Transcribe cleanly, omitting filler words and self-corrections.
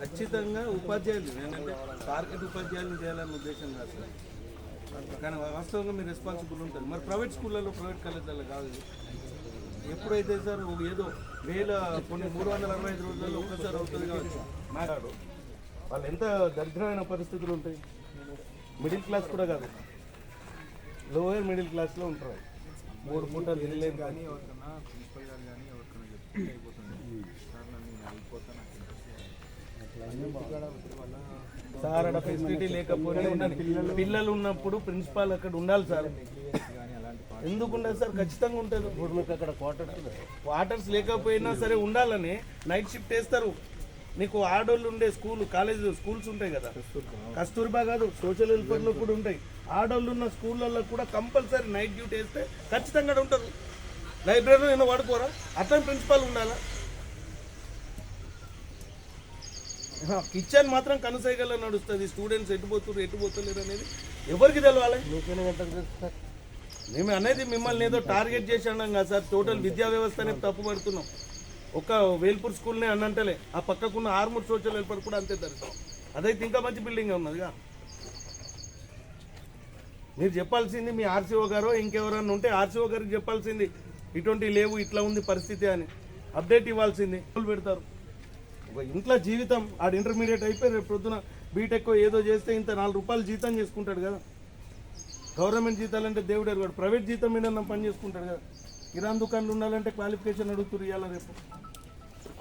ఖచ్చితంగా ఉపాధ్యాయులు ఏంటంటే టార్గెట్ ఉపాధ్యాయులను చేయాలనే ఉద్దేశం కాదు సార్. కానీ వాస్తవంగా మీరు రెస్పాన్సిబుల్ ఉంటుంది. మరి ప్రైవేట్ స్కూళ్ళలో ప్రైవేట్ కాలేజీలలో కాదు. ఎప్పుడైతే సార్ ఏదో కొన్ని 365 రోజులలో ఒక్కసారి అవుతుంది కావచ్చు మాట్లాడు వాళ్ళు ఎంత దరిద్రమైన పరిస్థితులు ఉంటాయి. మిడిల్ క్లాస్ కూడా కాదు, లోయర్ మిడిల్ క్లాస్లో ఉంటారు. 3 పూటలు తినలేదు కానీ సార్ అక్కడ ఫెసిలిటీ లేకపోతే పిల్లలు ఉన్నప్పుడు ప్రిన్సిపాల్ అక్కడ ఉండాలి సార్. ఎందుకు ఉండదు సార్? ఖచ్చితంగా ఉంటుంది. ఇప్పుడు మీకు అక్కడ క్వార్టర్స్ లేకపోయినా సరే ఉండాలని నైట్ షిఫ్ట్ వేస్తారు. నీకు ఆడోళ్ళు ఉండే స్కూల్స్ ఉంటాయి కదా, కస్తూర్బా కాదు సోషల్ వెల్ఫేర్లో కూడా ఉంటాయి. ఆడోళ్ళు ఉన్న స్కూళ్ళల్లో కూడా కంపల్సరీ నైట్ డ్యూటీ వేస్తే ఖచ్చితంగా ఉంటారు. లైబ్రరీలో నేను వాడుకోరా? అట్లా ప్రిన్సిపాల్ ఉండాలా? కిచెన్ మాత్రం కనుసైగల్లో నడుస్తుంది. స్టూడెంట్స్ ఎటు పోతులేరు అనేది ఎవరికి తెలవాలి? మేము అనేది మిమ్మల్ని ఏదో టార్గెట్ చేసి అన్నాం కదా సార్. టోటల్ విద్యా వ్యవస్థనే తప్పు పడుతున్నాం. ఒక వేల్పూర్ స్కూల్నే అన్నంటలే, ఆ పక్కకున్న ఆర్మూర్ సోషల్ వెల్ఫేర్ కూడా అంతే దరిద్రం. అదైతే ఇంకా మంచి బిల్డింగ్ ఉన్నదిగా. మీరు చెప్పాల్సింది మీ ఆర్సీఓ గారో ఇంకెవరన్నా ఉంటే ఆర్సీఓ గారికి చెప్పాల్సింది, ఇటువంటి లేవు ఇట్లా ఉంది పరిస్థితి అని అప్డేట్ ఇవ్వాల్సింది. పెడతారు ఒక ఇంట్లో జీవితం. ఆడు ఇంటర్మీడియట్ అయిపోయి రేపు పొద్దున బీటెక్ ఏదో చేస్తే ఇంత 4 రూపాయలు జీతం చేసుకుంటాడు కదా. గవర్నమెంట్ జీతాలు అంటే దేవుడు ఎరుగాడు. ప్రైవేట్ జీతం మీద పని చేసుకుంటాడు కదా. కిరాణా దుకాణాలు ఉండాలంటే క్వాలిఫికేషన్ అడుగుతున్నారు ఇవాళ రేపు.